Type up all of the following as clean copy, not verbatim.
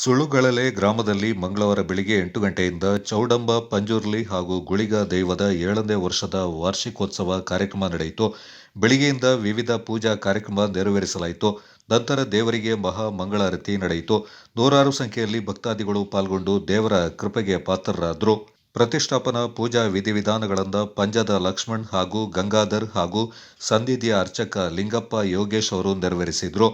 ಸುಳುಗಳಲೆ ಗ್ರಾಮದಲ್ಲಿ ಮಂಗಳವಾರ ಬೆಳಿಗ್ಗೆ 8 ಗಂಟೆಯಿಂದ ಚೌಡಂಬ ಪಂಜುರ್ಲಿ ಹಾಗೂ ಗುಳಿಗ ದೈವದ 7ನೇ ವರ್ಷದ ವಾರ್ಷಿಕೋತ್ಸವ ಕಾರ್ಯಕ್ರಮ ನಡೆಯಿತು. ಬೆಳಿಗ್ಗೆಯಿಂದ ವಿವಿಧ ಪೂಜಾ ಕಾರ್ಯಕ್ರಮ ನೆರವೇರಿಸಲಾಯಿತು. ನಂತರ ದೇವರಿಗೆ ಮಹಾ ಮಂಗಳಾರತಿ ನಡೆಯಿತು. ನೂರಾರು ಸಂಖ್ಯೆಯಲ್ಲಿ ಭಕ್ತಾದಿಗಳು ಪಾಲ್ಗೊಂಡು ದೇವರ ಕೃಪೆಗೆ ಪಾತ್ರರಾದರು. ಪ್ರತಿಷ್ಠಾಪನಾ ಪೂಜಾ ವಿಧಿವಿಧಾನಗಳನ್ನು ಪಂಜದ ಲಕ್ಷ್ಮಣ್ ಹಾಗೂ ಗಂಗಾಧರ್ ಹಾಗೂ ಸನ್ನಿಧಿಯ ಅರ್ಚಕ ಲಿಂಗಪ್ಪ ಯೋಗೇಶ್ ಅವರು ನೆರವೇರಿಸಿದರು.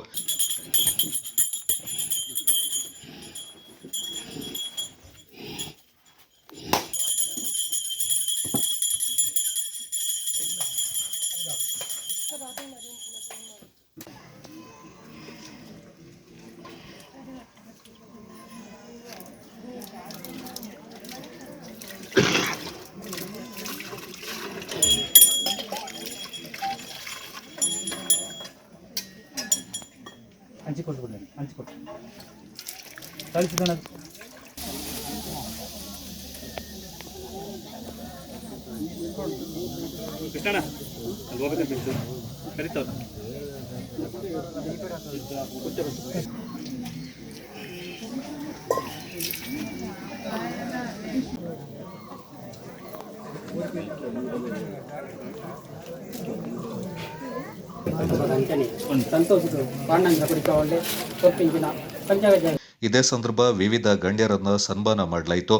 ಹಂಚಿಕೊಟ್ಬಿಡಿ ಹಂಚಿಕೊಟ್ಟು ಕಳಿಸಿದಣ ಕೃಷ್ಣಣ್ಣ ಅಲ್ಲಿ ಹೋಗ್ಬೇಕಂತ ಕರಿತಾವ ಇದೇ ಸಂದರ್ಭ ವಿವಿಧ ಗಣ್ಯರನ್ನ ಸನ್ಮಾನ ಮಾಡಲಾಯಿತು.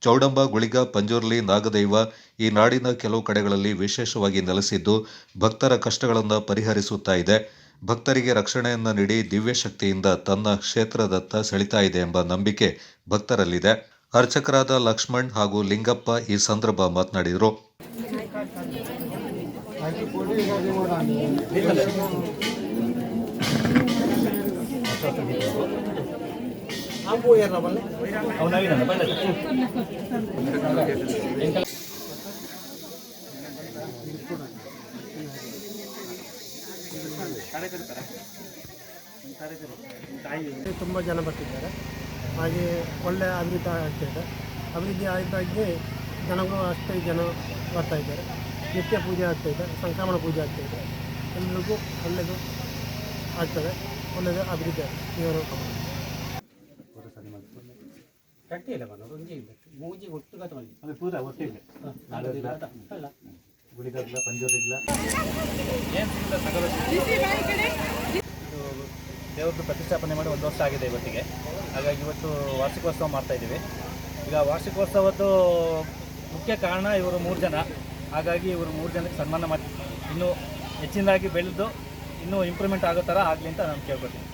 ಚೌಡಂಬ, ಗುಳಿಗ, ಪಂಜುರ್ಲಿ ನಾಗದೈವ ಈ ನಾಡಿನ ಕೆಲವು ಕಡೆಗಳಲ್ಲಿ ವಿಶೇಷವಾಗಿ ನೆಲೆಸಿದ್ದು ಭಕ್ತರ ಕಷ್ಟಗಳನ್ನು ಪರಿಹರಿಸುತ್ತಾ ಇದೆ. ಭಕ್ತರಿಗೆ ರಕ್ಷಣೆಯನ್ನು ನೀಡಿ ದಿವ್ಯ ಶಕ್ತಿಯಿಂದ ತನ್ನ ಕ್ಷೇತ್ರದತ್ತ ಸೆಳಿತಾ ಇದೆ ಎಂಬ ನಂಬಿಕೆ ಭಕ್ತರಲ್ಲಿದೆ. ಅರ್ಚಕರಾದ ಲಕ್ಷ್ಮಣ್ ಹಾಗೂ ಲಿಂಗಪ್ಪ ಈ ಸಂದರ್ಭ ಮಾತನಾಡಿದರು. ತುಂಬ ಜನ ಬರ್ತಿದ್ದಾರೆ. ಹಾಗೆ ಒಳ್ಳೆಯ ಅಭಿವೃದ್ಧಿ ಆಗ್ತಾಯಿದೆ. ಅಭಿವೃದ್ಧಿ ಆಗಿದ್ದಾಗೆ ಜನಗಳು ಅಷ್ಟೇ ಜನ ಬರ್ತಾ ಇದ್ದಾರೆ. ನಿತ್ಯ ಪೂಜೆ ಆಗ್ತಾಯಿದೆ, ಸಂಕ್ರಮಣ ಪೂಜೆ ಆಗ್ತಾಯಿದೆ. ಎಲ್ಲರಿಗೂ ಒಳ್ಳೆಯದು ಆಗ್ತದೆ, ಒಳ್ಳೆಯದು ಅಭಿವೃದ್ಧಿ ದೇವರು ಕಟ್ಟಿಲ್ಲ ಮೂಜಿ ಒಟ್ಟು ಅದು ಪೂರ ಒಟ್ಟಿಲ್ಲ ಗುಳಿಗಲ್ಲ ಪಂಜೂರಿಲ್ಲ ದೇವ್ರದ್ದು ಪ್ರತಿಷ್ಠಾಪನೆ ಮಾಡಿ 1 ವರ್ಷ ಆಗಿದೆ ಇವತ್ತಿಗೆ. ಹಾಗಾಗಿ ಇವತ್ತು ವಾರ್ಷಿಕೋತ್ಸವ ಮಾಡ್ತಾ ಇದ್ದೀವಿ. ಈಗ ವಾರ್ಷಿಕೋತ್ಸವದ್ದು ಮುಖ್ಯ ಕಾರಣ ಇವರು 3 ಜನ. ಹಾಗಾಗಿ ಇವರು 3 ಜನಕ್ಕೆ ಸನ್ಮಾನ ಮಾಡಿ ಇನ್ನೂ ಹೆಚ್ಚಿನದಾಗಿ ಬೆಳೆದು ಇನ್ನೂ ಇಂಪ್ರೂವ್ಮೆಂಟ್ ಆಗೋ ಥರ ಆಗಲಿ ಅಂತ ನಾನು ಕೇಳ್ಕೊತೀನಿ.